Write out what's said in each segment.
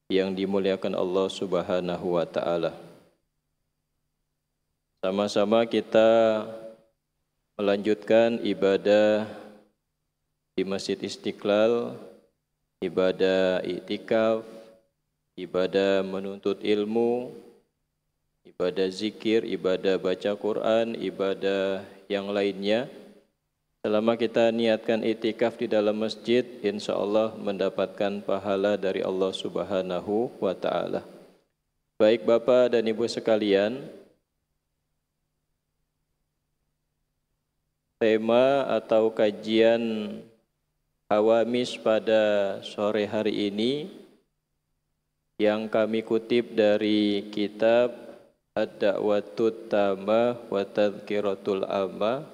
yang dimuliakan Allah Subhanahu wa taala. Sama-sama kita melanjutkan ibadah di Masjid Istiqlal, ibadah iktikaf, ibadah menuntut ilmu, ibadah zikir, ibadah baca Quran, ibadah yang lainnya. Selama kita niatkan iktikaf di dalam masjid, insya Allah mendapatkan pahala dari Allah Subhanahu wa taala. Baik Bapak dan Ibu sekalian, tema atau kajian Hawamis pada sore hari ini yang kami kutip dari kitab Ad-Da'watut Tamah wa Tadhkiratul Ammah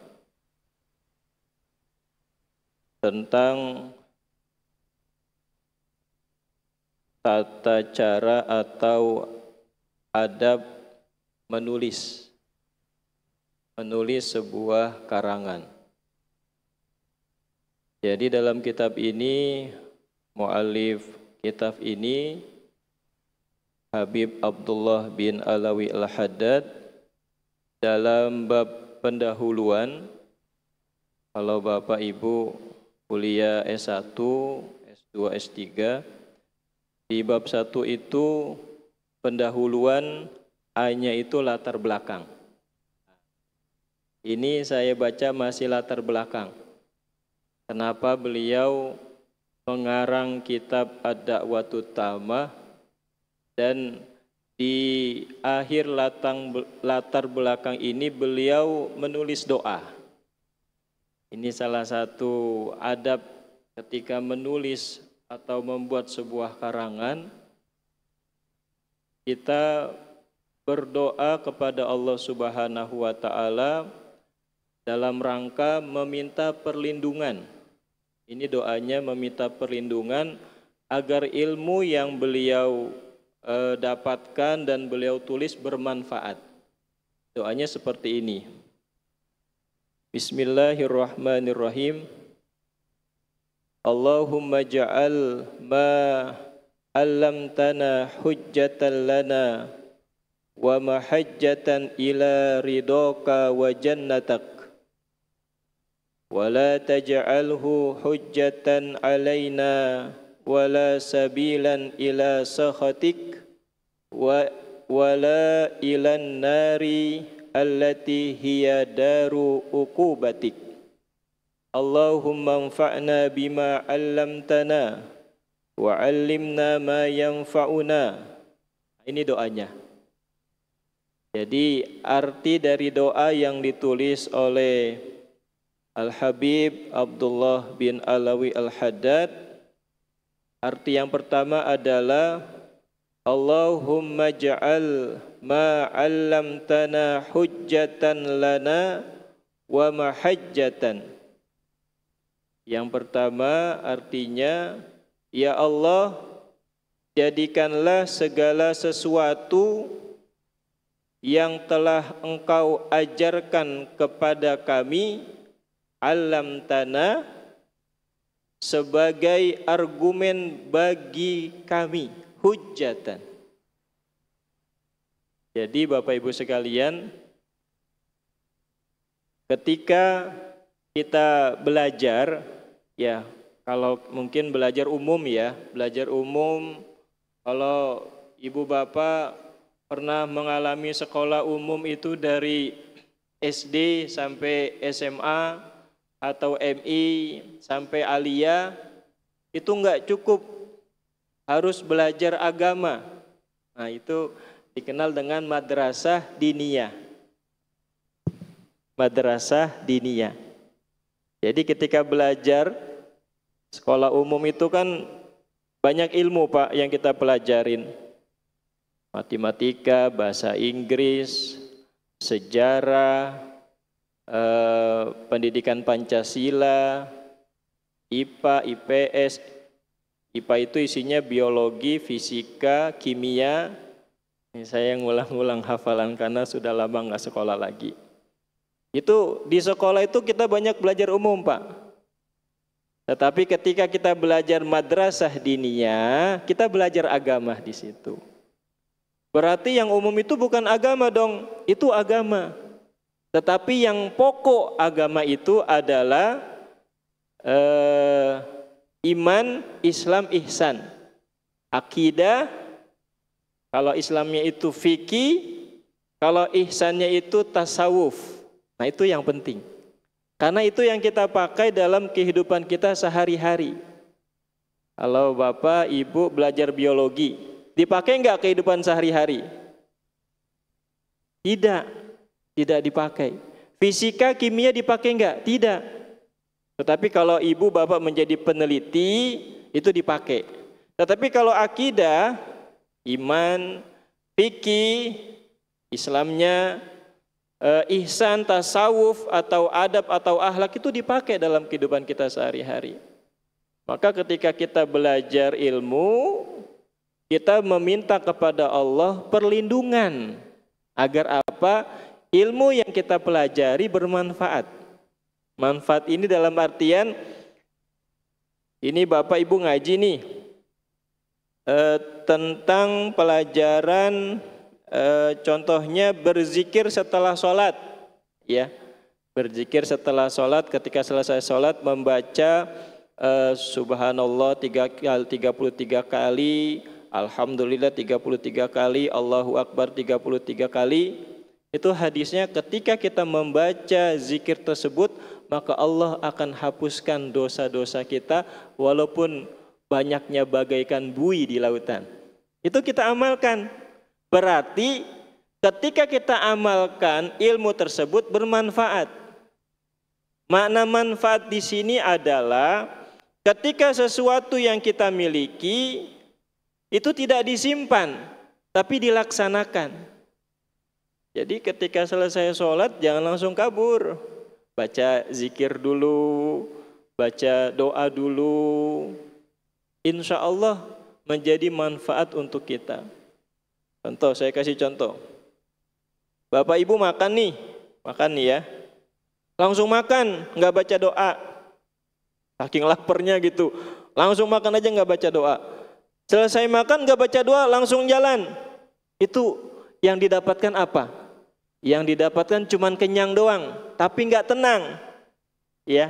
tentang tata cara atau adab menulis sebuah karangan. Jadi dalam kitab ini, muallif kitab ini Habib Abdullah bin Alawi Al-Haddad dalam bab pendahuluan, kalau Bapak Ibu kuliah S1, S2, S3, di bab 1 itu pendahuluan hanya itu latar belakang. Ini saya baca masih latar belakang. Kenapa beliau mengarang kitab Ad-Da'watut Tamah dan di akhir latar belakang ini beliau menulis doa. Ini salah satu adab ketika menulis atau membuat sebuah karangan. Kita berdoa kepada Allah Subhanahu wa taala dalam rangka meminta perlindungan. Ini doanya meminta perlindungan agar ilmu yang beliau dapatkan dan beliau tulis bermanfaat. Doanya seperti ini. Bismillahirrahmanirrahim. Allahumma ja'al ma 'allamtana hujjatan lana wa mahajjatan ila ridhaka wa jannatak. ولا تجعله حجة علينا ولا سبيلا إلى سخطك ولا إلى النار التي هي دار عقوبتك اللهم انفعنا بما علمتنا وعلمنا ما ينفعنا. Ini doanya. Jadi arti dari doa yang ditulis oleh Al-Habib Abdullah bin Alawi Al-Haddad, arti yang pertama adalah Allahumma ja'al ma 'allamtana hujjatan lana wa mahajjatan. Yang pertama artinya, ya Allah, jadikanlah segala sesuatu yang telah Engkau ajarkan kepada kami, Allamtana, sebagai argumen bagi kami, hujjatan. Jadi Bapak Ibu sekalian, ketika kita belajar, ya kalau mungkin belajar umum ya, belajar umum, kalau Ibu Bapak pernah mengalami sekolah umum itu dari SD sampai SMA, atau MI sampai Aliyah, itu enggak cukup, harus belajar agama. Nah itu dikenal dengan madrasah diniyah. Madrasah diniyah. Jadi ketika belajar sekolah umum itu kan banyak ilmu Pak yang kita pelajarin. Matematika, bahasa Inggris, sejarah, pendidikan Pancasila, IPA, IPS. IPA itu isinya biologi, fisika, kimia. Ini saya ngulang-ngulang hafalan karena sudah lama nggak sekolah lagi. Itu di sekolah itu kita banyak belajar umum Pak. Tetapi ketika kita belajar madrasah diniyah, kita belajar agama di situ. Berarti yang umum itu bukan agama dong, itu agama. Tetapi yang pokok agama itu adalah iman, Islam, ihsan. Akidah, kalau Islamnya itu fikih, kalau ihsannya itu tasawuf. Nah itu yang penting. Karena itu yang kita pakai dalam kehidupan kita sehari-hari. Kalau Bapak, Ibu belajar biologi, dipakai enggak kehidupan sehari-hari? Tidak, tidak dipakai. Fisika, kimia dipakai enggak? Tidak. Tetapi kalau Ibu, Bapak menjadi peneliti, itu dipakai. Tetapi kalau akidah, iman, fikih, Islamnya, ihsan, tasawuf, atau adab, atau akhlak itu dipakai dalam kehidupan kita sehari-hari. Maka ketika kita belajar ilmu, kita meminta kepada Allah perlindungan. Agar apa? Ilmu yang kita pelajari bermanfaat. Manfaat ini dalam artian, ini Bapak Ibu ngaji nih, tentang pelajaran contohnya berzikir setelah sholat, ya, berzikir setelah sholat. Ketika selesai sholat membaca Subhanallah 33 kali, Alhamdulillah 33 kali, Allahu Akbar 33 kali. Itu hadisnya ketika kita membaca zikir tersebut, maka Allah akan hapuskan dosa-dosa kita walaupun banyaknya bagaikan buih di lautan. Itu kita amalkan. Berarti ketika kita amalkan, ilmu tersebut bermanfaat. Makna manfaat di sini adalah ketika sesuatu yang kita miliki itu tidak disimpan, tapi dilaksanakan. Jadi ketika selesai sholat jangan langsung kabur. Baca zikir dulu, baca doa dulu. Insya Allah menjadi manfaat untuk kita. Contoh, saya kasih contoh. Bapak Ibu makan nih ya. Langsung makan, nggak baca doa. Saking laparnya gitu, langsung makan aja nggak baca doa. Selesai makan nggak baca doa, langsung jalan. Itu yang didapatkan apa? Yang didapatkan cuman kenyang doang, tapi nggak tenang. Ya,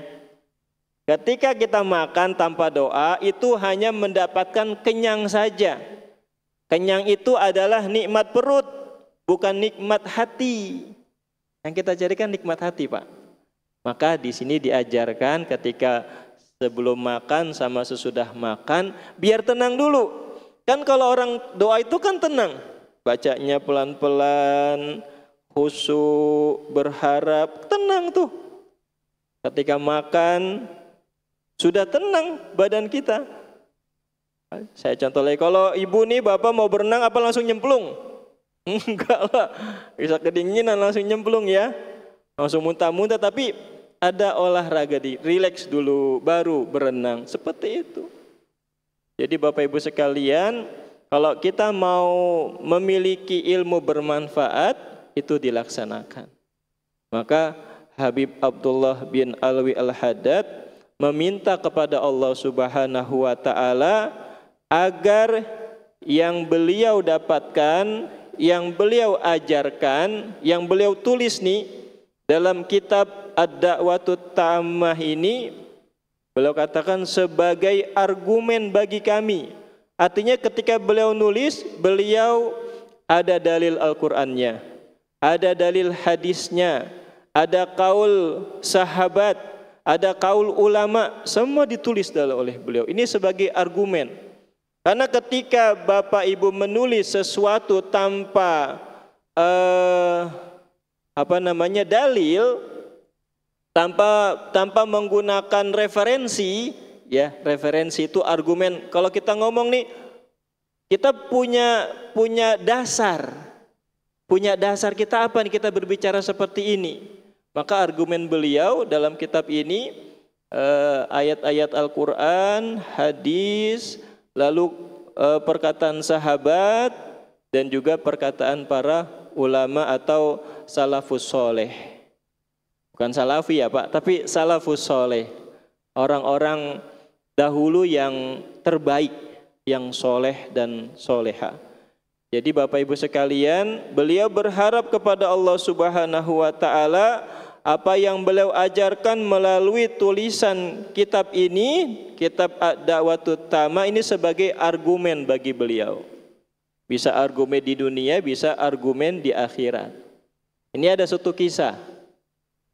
ketika kita makan tanpa doa, itu hanya mendapatkan kenyang saja. Kenyang itu adalah nikmat perut, bukan nikmat hati. Yang kita carikan nikmat hati, Pak. Maka di sini diajarkan ketika sebelum makan sama sesudah makan, biar tenang dulu. Kan kalau orang doa itu kan tenang, bacanya pelan-pelan, khusyuk, berharap, tenang tuh. Ketika makan sudah tenang badan kita. Saya contoh lagi, kalau ibu nih bapak mau berenang apa langsung nyemplung? Enggak lah, bisa kedinginan langsung nyemplung ya. Langsung muntah-muntah, tapi ada olahraga relax dulu baru berenang, seperti itu. Jadi Bapak Ibu sekalian, kalau kita mau memiliki ilmu bermanfaat, itu dilaksanakan. Maka Habib Abdullah bin Alwi Al-Haddad meminta kepada Allah Subhanahu wa Ta'ala agar yang beliau dapatkan, yang beliau ajarkan, yang beliau tulis nih dalam kitab Ad-Da'watut Tammah ini, beliau katakan sebagai argumen bagi kami. Artinya ketika beliau nulis, beliau ada dalil Al-Qur'annya, ada dalil hadisnya, ada kaul sahabat, ada kaul ulama, semua ditulis oleh beliau. Ini sebagai argumen. Karena ketika Bapak Ibu menulis sesuatu tanpa dalil, tanpa menggunakan referensi, ya, referensi itu argumen. Kalau kita ngomong nih, kita punya dasar. Punya dasar kita apa nih kita berbicara seperti ini? Maka argumen beliau dalam kitab ini, ayat-ayat Al-Quran, hadis, lalu perkataan sahabat, dan juga perkataan para ulama atau salafus soleh. Bukan salafi ya Pak, tapi salafus soleh. orang-orang dahulu yang terbaik, yang soleh dan soleha. Jadi Bapak Ibu sekalian, beliau berharap kepada Allah Subhanahu wa Ta'ala, apa yang beliau ajarkan melalui tulisan kitab ini, kitab Ad-Da'watut Tamah ini sebagai argumen bagi beliau. Bisa argumen di dunia, bisa argumen di akhirat. Ini ada satu kisah,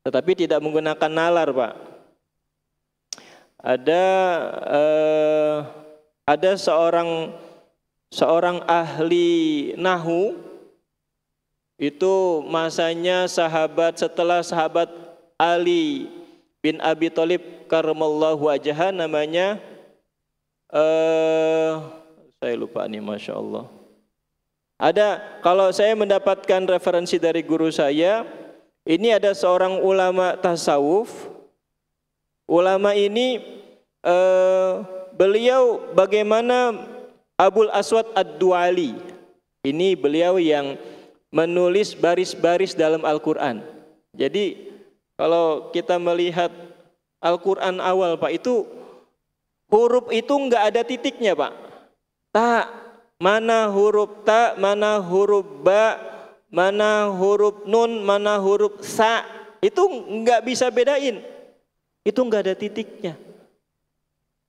tetapi tidak menggunakan nalar, Pak. Ada seorang ahli nahu, itu masanya sahabat setelah sahabat Ali bin Abi Thalib karramallahu wajhah, namanya saya lupa nih, Masya Allah. Kalau saya mendapatkan referensi dari guru saya, ini ada seorang ulama tasawuf. Ulama ini beliau bagaimana Abul Aswad Ad-Du'ali. Ini beliau yang menulis baris-baris dalam Al-Quran. Jadi kalau kita melihat Al-Quran awal, Pak, itu huruf itu enggak ada titiknya, Pak. Ta, mana huruf ta, mana huruf ba, mana huruf nun, mana huruf sa, itu enggak bisa bedain. Itu enggak ada titiknya.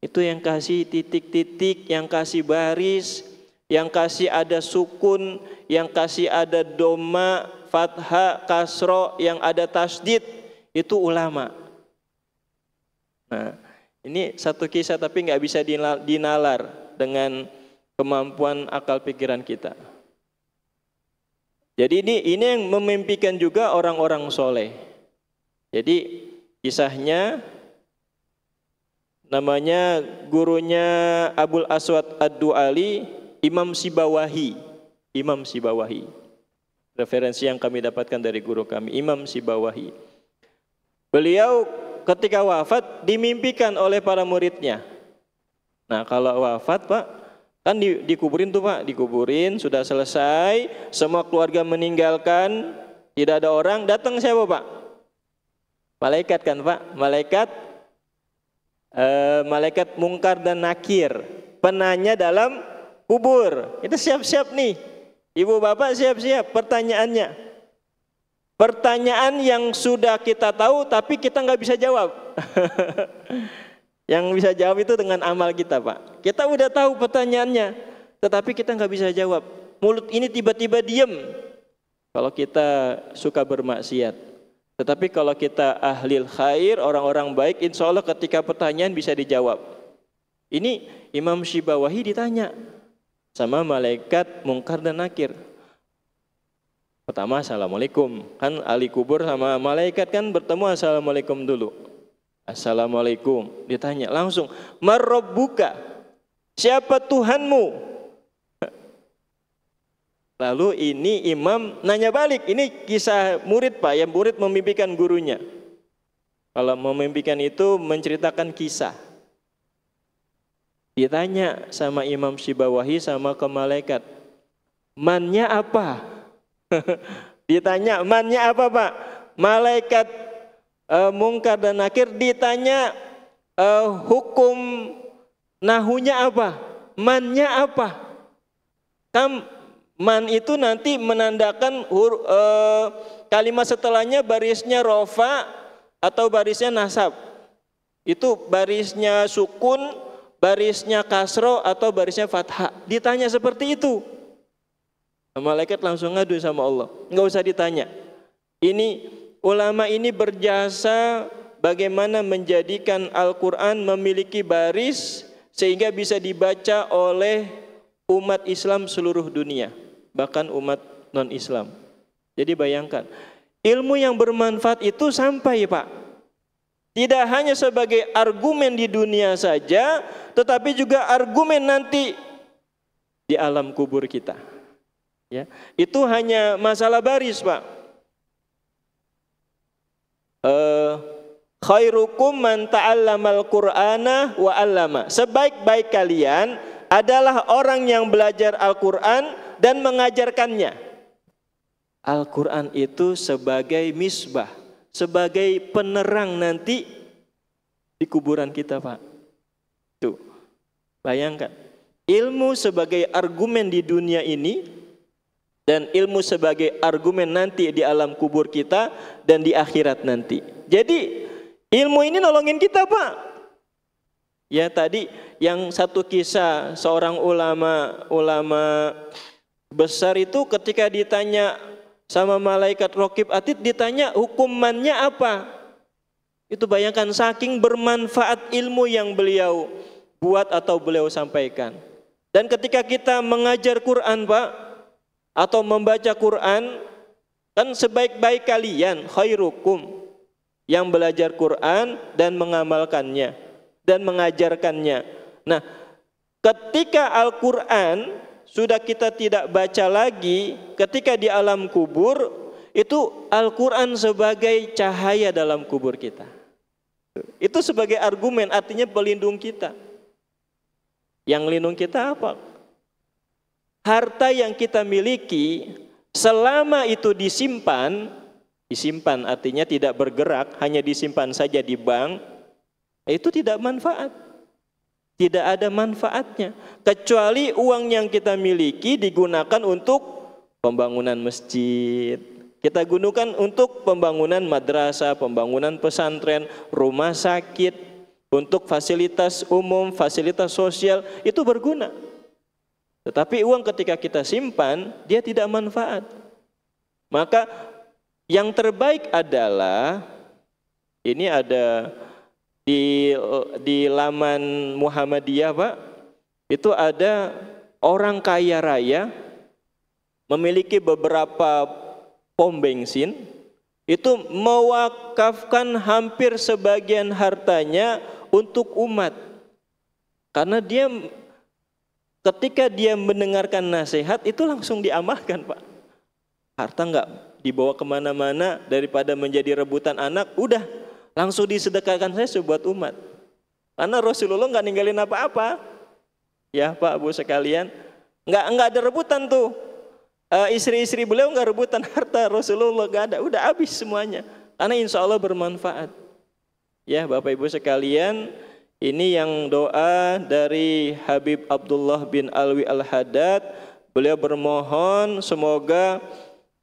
Itu yang kasih titik-titik, yang kasih baris, yang kasih ada sukun, yang kasih ada doma, fathah, kasro, yang ada tasdid, itu ulama. Nah, ini satu kisah tapi nggak bisa dinalar dengan kemampuan akal pikiran kita. Jadi ini yang memimpikan juga orang-orang soleh. Jadi kisahnya, namanya gurunya Abul Aswad Ad-Du'ali, Imam Sibawahi. Imam Sibawahi. Referensi yang kami dapatkan dari guru kami, Imam Sibawahi. Beliau ketika wafat dimimpikan oleh para muridnya. Nah, kalau wafat, Pak, kan dikuburin tuh, Pak, dikuburin, sudah selesai, semua keluarga meninggalkan, tidak ada orang, datang siapa, Pak? Malaikat kan, Pak? Malaikat Mungkar dan Nakir, penanya dalam kubur. Itu siap-siap nih, ibu bapak siap-siap pertanyaannya. Pertanyaan yang sudah kita tahu tapi kita nggak bisa jawab. Yang bisa jawab itu dengan amal kita, Pak. Kita udah tahu pertanyaannya, tetapi kita nggak bisa jawab. Mulut ini tiba-tiba diem kalau kita suka bermaksiat. Tetapi kalau kita ahlil khair, orang-orang baik, insya Allah ketika pertanyaan bisa dijawab. Ini Imam Sibawahi ditanya sama malaikat Mungkar dan Nakir. Pertama, assalamualaikum. Kan ahli kubur sama malaikat kan bertemu, assalamualaikum dulu. Assalamualaikum. Ditanya langsung, marrabbuka, siapa Tuhanmu? Lalu ini imam nanya balik. Ini kisah murid, Pak, yang murid memimpikan gurunya. Kalau memimpikan itu menceritakan kisah. Ditanya sama Imam Sibawahi sama ke malaikat, mannya apa? Ditanya mannya apa, Pak? Malaikat Mungkar dan Nakir ditanya hukum nahunya apa? Mannya apa? Man itu nanti menandakan kalimat setelahnya barisnya rofa atau barisnya nasab. Itu barisnya sukun, barisnya kasro atau barisnya fathah. Ditanya seperti itu. Malaikat langsung ngadu sama Allah. Enggak usah ditanya. Ini ulama ini berjasa bagaimana menjadikan Al-Quran memiliki baris sehingga bisa dibaca oleh umat Islam seluruh dunia, bahkan umat non-Islam. Jadi bayangkan, ilmu yang bermanfaat itu sampai, Pak, tidak hanya sebagai argumen di dunia saja, tetapi juga argumen nanti di alam kubur kita. Ya, itu hanya masalah baris, Pak. Khairukum man ta'allamal Qur'ana wa 'allama. Sebaik-baik kalian adalah orang yang belajar Al-Quran dan mengajarkannya. Al-Quran itu sebagai misbah, sebagai penerang nanti di kuburan kita, Pak. Tuh, bayangkan. Ilmu sebagai argumen di dunia ini dan ilmu sebagai argumen nanti di alam kubur kita dan di akhirat nanti. Jadi ilmu ini nolongin kita, Pak. Ya tadi yang satu kisah seorang ulama besar itu ketika ditanya sama malaikat Raqib Atid, ditanya hukumannya apa. Itu bayangkan saking bermanfaat ilmu yang beliau buat atau beliau sampaikan. Dan ketika kita mengajar Quran, Pak, atau membaca Quran, kan sebaik-baik kalian khairukum yang belajar Quran dan mengamalkannya dan mengajarkannya. Nah, ketika Al-Quran sudah kita tidak baca lagi, ketika di alam kubur itu Al-Quran sebagai cahaya dalam kubur kita. Itu sebagai argumen, artinya pelindung kita. Yang lindung kita apa? Harta yang kita miliki selama itu disimpan artinya tidak bergerak, hanya disimpan saja di bank, itu tidak manfaat. Tidak ada manfaatnya. Kecuali uang yang kita miliki digunakan untuk pembangunan masjid. Kita gunakan untuk pembangunan madrasah, pembangunan pesantren, rumah sakit, untuk fasilitas umum, fasilitas sosial, itu berguna. Tetapi uang ketika kita simpan, dia tidak manfaat. Maka yang terbaik adalah, ini ada di laman Muhammadiyah, Pak, itu ada orang kaya raya memiliki beberapa pom bensin, itu mewakafkan hampir sebagian hartanya untuk umat. Karena dia ketika dia mendengarkan nasihat itu langsung diamalkan, Pak. Harta enggak dibawa kemana-mana, daripada menjadi rebutan anak, udah langsung disedekahkan saya buat umat. Karena Rasulullah enggak ninggalin apa-apa. Ya Pak, Bu sekalian, enggak ada rebutan tuh. Istri-istri beliau enggak rebutan harta Rasulullah, enggak ada, udah habis semuanya. Karena insya Allah bermanfaat. Ya Bapak Ibu sekalian, ini yang doa dari Habib Abdullah bin Alwi Al-Haddad. Beliau bermohon semoga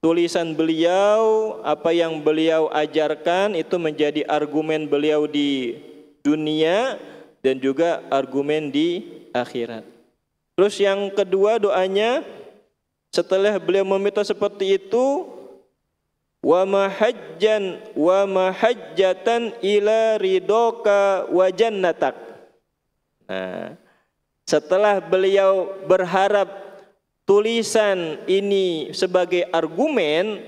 tulisan beliau, apa yang beliau ajarkan itu menjadi argumen beliau di dunia dan juga argumen di akhirat. Terus yang kedua doanya, setelah beliau meminta seperti itu, wa mahajjatan ila ridhoka wa jannatak. Nah, setelah beliau berharap tulisan ini sebagai argumen,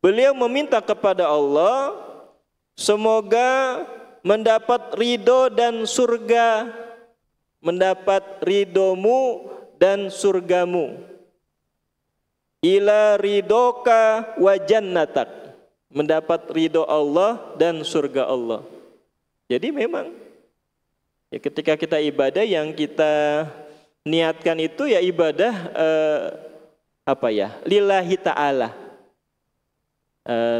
beliau meminta kepada Allah semoga mendapat ridho dan surga, mendapat ridhomu dan surgamu. Ila ridhoka wa jannatak, mendapat ridho Allah dan surga Allah. Jadi memang ya ketika kita ibadah, yang kita niatkan itu ya ibadah lillahi ta'ala.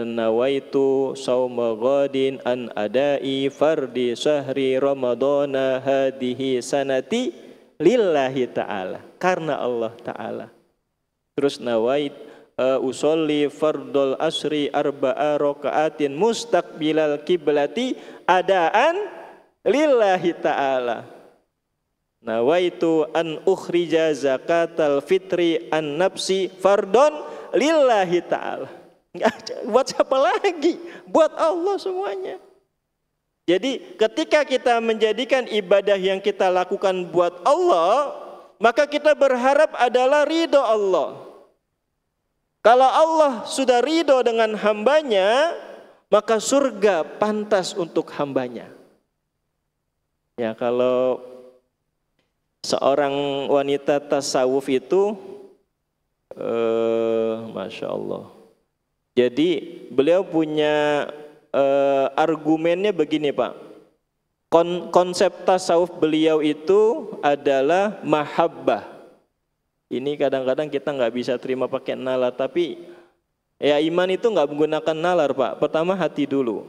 Nawaitu sauma ghadin an adai fardi syahri ramadana hadihi sanati lillahi ta'ala, karena Allah ta'ala. Terus nawait usolli fardul asri arba'a raka'atin mustaqbilal kiblati adaan lillahi ta'ala. Nawaitu an ukhrija zakatal fitri an nafsi fardon lillahi ta'ala. Buat siapa lagi? Buat Allah semuanya. Jadi ketika kita menjadikan ibadah yang kita lakukan buat Allah, maka kita berharap adalah ridho Allah. Kalau Allah sudah ridho dengan hambanya, maka surga pantas untuk hambanya. Ya, kalau seorang wanita tasawuf itu, Masya Allah. Jadi beliau punya argumennya begini, Pak. Konsep tasawuf beliau itu adalah mahabbah. Ini kadang-kadang kita nggak bisa terima pakai nalar, tapi ya iman itu nggak menggunakan nalar, Pak. Pertama hati dulu.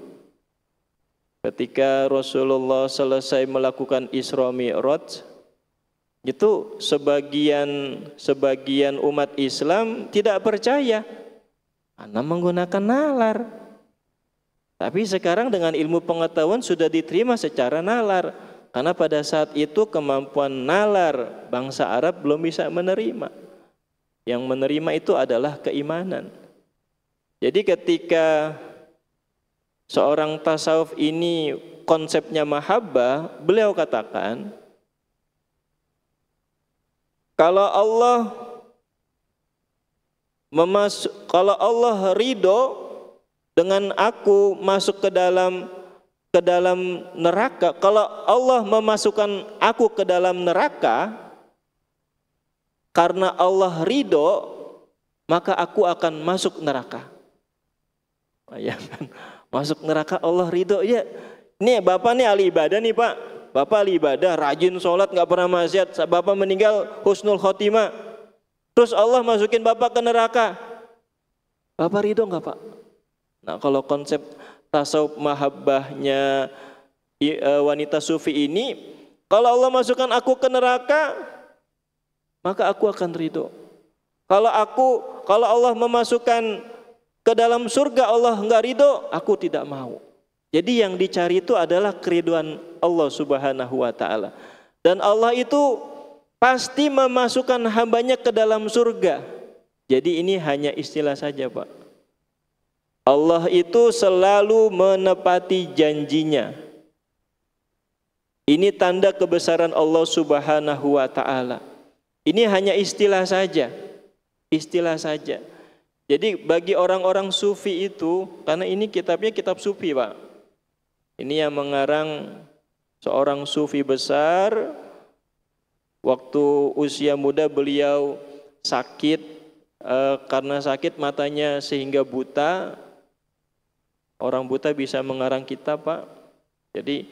Ketika Rasulullah selesai melakukan Isra Mi'raj, itu sebagian umat Islam tidak percaya karena menggunakan nalar. Tapi sekarang dengan ilmu pengetahuan sudah diterima secara nalar. Karena pada saat itu kemampuan nalar bangsa Arab belum bisa menerima. Yang menerima itu adalah keimanan. Jadi ketika seorang tasawuf ini konsepnya mahabbah, beliau katakan, kalau Allah ridho dengan aku masuk ke dalam neraka, kalau Allah memasukkan aku ke dalam neraka karena Allah ridho, maka aku akan masuk neraka. Bayangkan, masuk neraka Allah ridho. Ya, nih bapak nih ahli ibadah nih pak, bapak ahli ibadah, rajin sholat, nggak pernah maksiat, bapak meninggal husnul khotimah, terus Allah masukin bapak ke neraka, bapak ridho nggak pak? Nah, kalau konsep tasawuf mahabbahnya wanita sufi ini, kalau Allah masukkan aku ke neraka, maka aku akan ridho. Kalau Allah memasukkan ke dalam surga, Allah enggak ridho, aku tidak mau. Jadi yang dicari itu adalah keriduan Allah Subhanahu wa ta'ala. Dan Allah itu pasti memasukkan hambanya ke dalam surga. Jadi ini hanya istilah saja Pak. Allah itu selalu menepati janjinya. Ini tanda kebesaran Allah Subhanahu wa ta'ala. Ini hanya istilah saja. Istilah saja. Jadi bagi orang-orang sufi itu, karena ini kitabnya kitab sufi Pak. Ini yang mengarang seorang sufi besar. Waktu usia muda beliau sakit, karena sakit matanya sehingga buta. Orang buta bisa mengarang kitab Pak. Jadi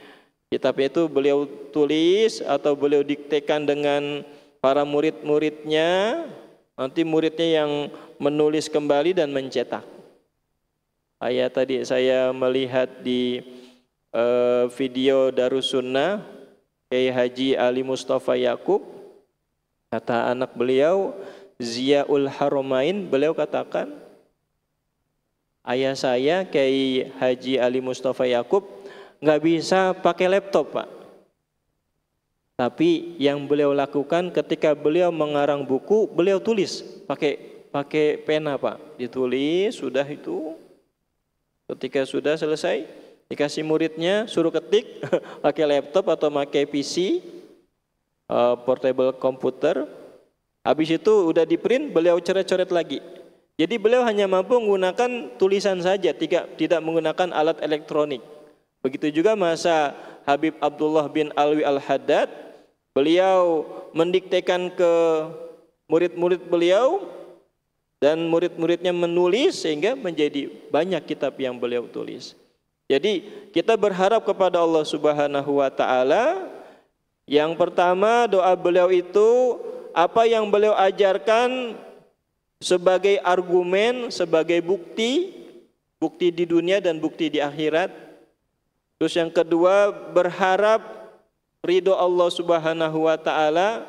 kitab itu beliau tulis atau beliau diktekan dengan para murid-muridnya. Nanti muridnya yang menulis kembali dan mencetak. Tadi saya melihat di video Darussunnah Kiai Haji Ali Mustafa Yakub, kata anak beliau Ziaul Haramain, beliau katakan, ayah saya Kiai Haji Ali Mustafa Yakub nggak bisa pakai laptop Pak. Tapi yang beliau lakukan ketika beliau mengarang buku, beliau tulis pakai pena Pak. Ditulis sudah itu. Ketika sudah selesai, dikasih muridnya suruh ketik pakai laptop atau pakai PC, portable komputer. Habis itu udah di print, beliau coret-coret lagi. Jadi beliau hanya mampu menggunakan tulisan saja, tidak menggunakan alat elektronik. Begitu juga masa Habib Abdullah bin Alwi Al-Haddad, beliau mendiktekan ke murid-murid beliau dan murid-muridnya menulis sehingga menjadi banyak kitab yang beliau tulis. Jadi kita berharap kepada Allah Subhanahu wa ta'ala. Yang pertama, doa beliau itu apa yang beliau ajarkan sebagai argumen, sebagai bukti di dunia dan bukti di akhirat. Terus yang kedua, berharap ridho Allah Subhanahu wa ta'ala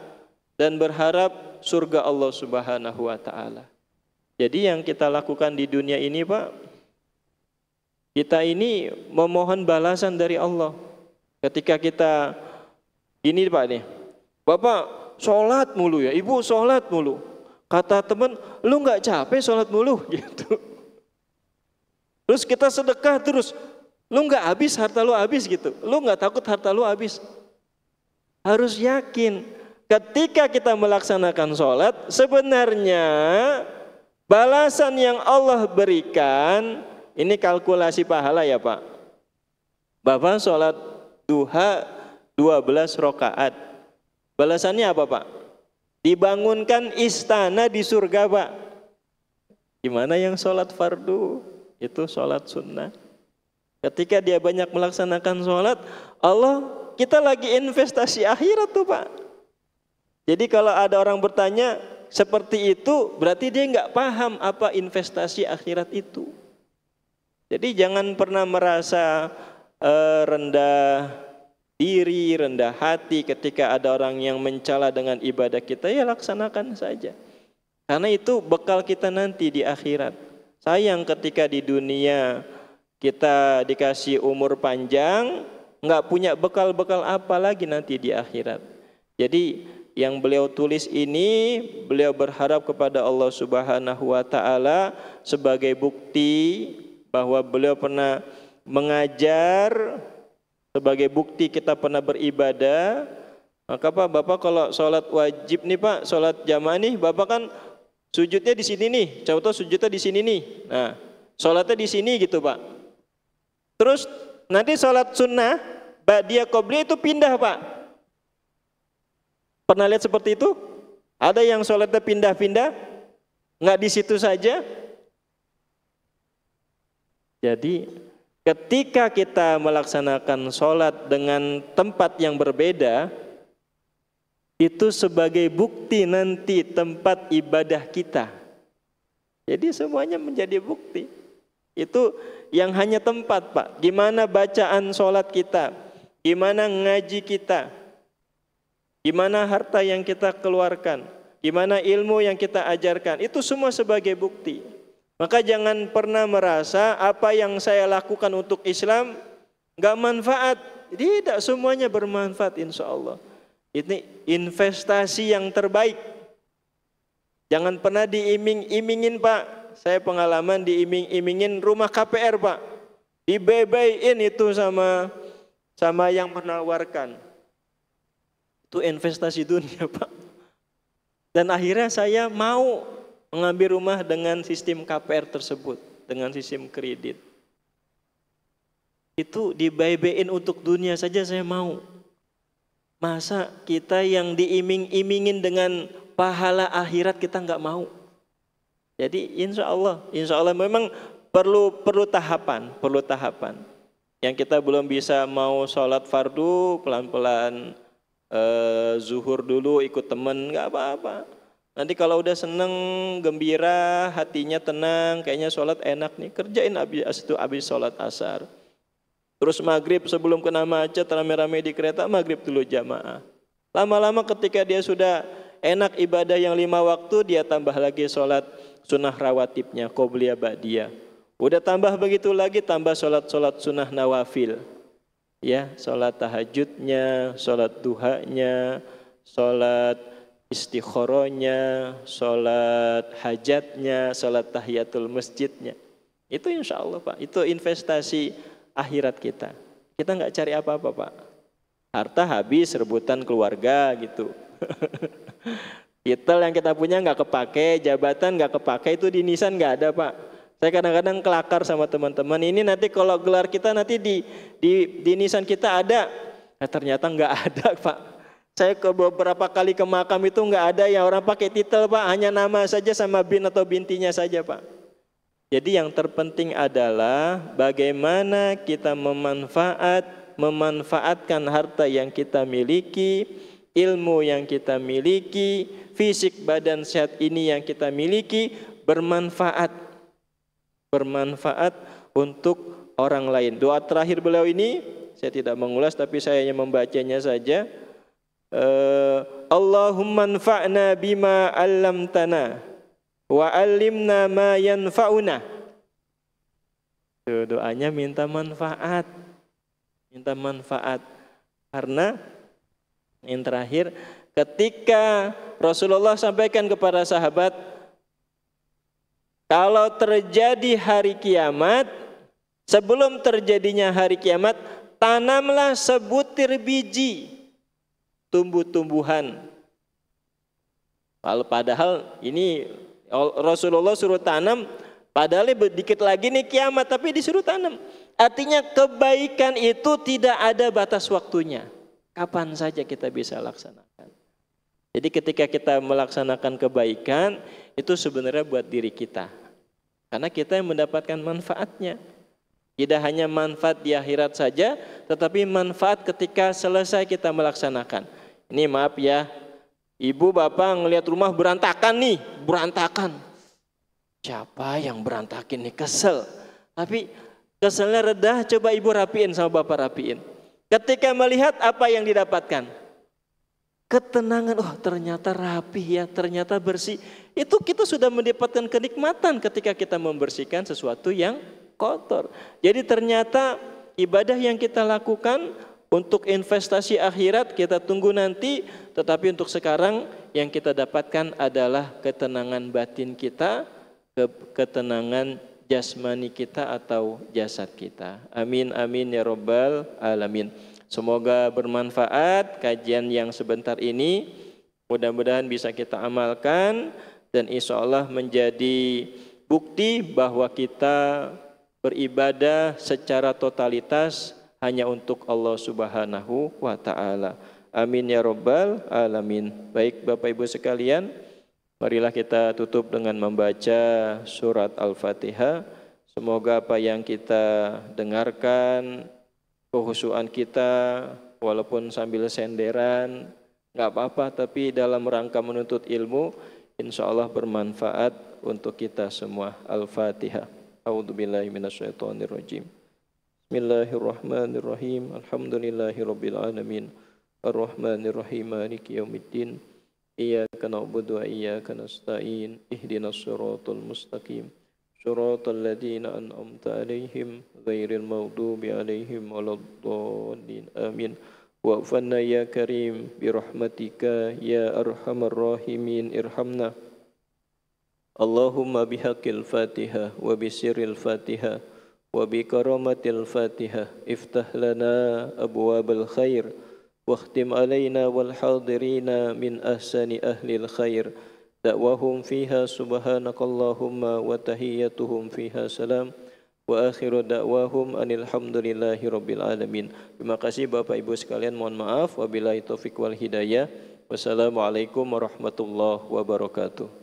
dan berharap surga Allah Subhanahu wa ta'ala. Jadi yang kita lakukan di dunia ini Pak, kita ini memohon balasan dari Allah. Ketika kita ini Pak nih, Bapak sholat mulu ya, Ibu sholat mulu. Kata teman, lu nggak capek sholat mulu gitu. Terus kita sedekah terus, lu nggak habis harta lu habis gitu. Lu nggak takut harta lu habis. Harus yakin ketika kita melaksanakan sholat, sebenarnya balasan yang Allah berikan, ini kalkulasi pahala ya Pak. Bapak sholat duha 12 rakaat. Balasannya apa Pak? Dibangunkan istana di surga Pak. Gimana yang sholat fardu? Itu sholat sunnah. Ketika dia banyak melaksanakan sholat, Allah, kita lagi investasi akhirat tuh Pak. Jadi kalau ada orang bertanya seperti itu, berarti dia nggak paham apa investasi akhirat itu. Jadi jangan pernah merasa rendah diri, rendah hati ketika ada orang yang mencela dengan ibadah kita, ya laksanakan saja. Karena itu bekal kita nanti di akhirat. Sayang ketika di dunia kita dikasih umur panjang, nggak punya bekal-bekal apa lagi nanti di akhirat. Jadi yang beliau tulis ini, beliau berharap kepada Allah Subhanahu wa Ta'ala sebagai bukti bahwa beliau pernah mengajar, sebagai bukti kita pernah beribadah. Maka Pak, Bapak kalau sholat wajib nih Pak, sholat jamaah nih, Bapak kan sujudnya di sini nih, contoh sujudnya di sini nih. Nah, sholatnya di sini gitu Pak. Terus nanti sholat sunnah, ba'diyah qobliyah itu pindah Pak. Pernah lihat seperti itu? Ada yang sholatnya pindah-pindah, nggak di situ saja. Jadi ketika kita melaksanakan sholat dengan tempat yang berbeda, itu sebagai bukti nanti tempat ibadah kita. Jadi semuanya menjadi bukti. Itu yang hanya tempat Pak. Gimana bacaan sholat kita, gimana ngaji kita, gimana harta yang kita keluarkan, gimana ilmu yang kita ajarkan, itu semua sebagai bukti. Maka jangan pernah merasa apa yang saya lakukan untuk Islam nggak manfaat. Tidak, semuanya bermanfaat insya Allah. Ini investasi yang terbaik. Jangan pernah diiming-imingin Pak. Saya pengalaman diiming-imingin rumah KPR Pak. Dibebain itu sama yang menawarkan. Itu investasi dunia Pak. Dan akhirnya saya mau mengambil rumah dengan sistem KPR tersebut, dengan sistem kredit. Itu dibaybein untuk dunia saja saya mau. Masa kita yang diiming-imingin dengan pahala akhirat kita nggak mau? Jadi insya Allah memang perlu tahapan. Yang kita belum bisa mau sholat fardu pelan-pelan, zuhur dulu ikut temen, nggak apa-apa. Nanti kalau udah seneng, gembira, hatinya tenang, kayaknya sholat enak nih, kerjain habis sholat asar. Terus maghrib sebelum kena macet, rame-rame di kereta, maghrib dulu jamaah. Lama-lama ketika dia sudah enak ibadah yang 5 waktu, dia tambah lagi sholat sunnah rawatibnya, qobliyah ba'diyah. Udah tambah begitu lagi, tambah sholat sunnah nawafil. Ya, sholat tahajudnya, sholat duhanya, sholat istikharahnya, sholat hajatnya, sholat tahiyatul masjidnya. Itu insya Allah Pak, itu investasi akhirat kita. Kita nggak cari apa-apa Pak. Harta habis, rebutan keluarga gitu. Titel yang kita punya nggak kepake, jabatan nggak kepake, itu di nisan nggak ada Pak. Saya kadang-kadang kelakar sama teman-teman. Ini nanti kalau gelar kita nanti di nisan kita ada. Nah, ternyata nggak ada Pak. Saya ke beberapa kali ke makam itu nggak ada yang orang pakai titel Pak, hanya nama saja sama bin atau bintinya saja Pak. Jadi yang terpenting adalah bagaimana kita memanfaatkan harta yang kita miliki, ilmu yang kita miliki, fisik badan sehat ini yang kita miliki bermanfaat untuk orang lain. Doa terakhir beliau ini saya tidak mengulas tapi saya hanya membacanya saja. Allahumma anfa'na bima 'allamtana wa 'allimna ma yanfa'una. Doanya minta manfaat. Karena yang terakhir ketika Rasulullah sampaikan kepada sahabat, kalau terjadi hari kiamat, sebelum terjadinya hari kiamat, tanamlah sebutir biji tumbuh-tumbuhan. Padahal ini Rasulullah suruh tanam, padahal dikit lagi nih kiamat, tapi disuruh tanam. Artinya kebaikan itu tidak ada batas waktunya. Kapan saja kita bisa laksanakan. Jadi ketika kita melaksanakan kebaikan, itu sebenarnya buat diri kita. Karena kita yang mendapatkan manfaatnya. Tidak hanya manfaat di akhirat saja, tetapi manfaat ketika selesai kita melaksanakan. Ini maaf ya, ibu bapak ngelihat rumah berantakan nih, berantakan. Siapa yang berantakin nih, kesel. Tapi Keselnya redah, coba ibu rapiin sama bapak rapiin. Ketika melihat apa yang didapatkan, ketenangan, oh ternyata rapi ya, ternyata bersih. Itu kita sudah mendapatkan kenikmatan ketika kita membersihkan sesuatu yang kotor. Jadi ternyata ibadah yang kita lakukan untuk investasi akhirat kita tunggu nanti, tetapi untuk sekarang yang kita dapatkan adalah ketenangan batin kita, ketenangan jasmani kita atau jasad kita. Amin amin ya rabbal alamin. Semoga bermanfaat kajian yang sebentar ini. Mudah-mudahan bisa kita amalkan dan insya Allah menjadi bukti bahwa kita beribadah secara totalitas hanya untuk Allah Subhanahu wa Ta'ala. Amin ya rabbal alamin. Baik Bapak Ibu sekalian, marilah kita tutup dengan membaca surat Al-Fatihah. Semoga apa yang kita dengarkan, kehusuan kita, walaupun sambil senderan, nggak apa-apa, tapi dalam rangka menuntut ilmu, insya Allah bermanfaat untuk kita semua. Al-Fatihah. A'udzubillahi minasyaitonirrajim. Bismillahirrahmanirrahim. Alhamdulillahirabbil alamin. Arrahmanirrahim. Maliki yaumiddin. Iyyaka na'budu wa iyyaka nasta'in. Ihdinas shiratal mustaqim. Shiratal ladzina an'amta 'alaihim ghairil maghdubi 'alaihim waladdallin. Amin. Wa'fanna ya karim bi rahmatika ya arhamar rahimin irhamna. Allahumma bihaqqil Fatihah wa bisirril Fatihah wa bi karamatil Fatihah iftah lana abwabal khair واختم علينا والحاضرين من أحسن أهل الخير دعواهم فيها سبحانك اللهم وتحيتهم فيها سلام وآخر دعواهم أن الحمد لله رب العالمين. Terima kasih Bapak Ibu sekalian, mohon maaf wabillahi taufik wal hidayah. Wassalamualaikum warahmatullahi wabarakatuh.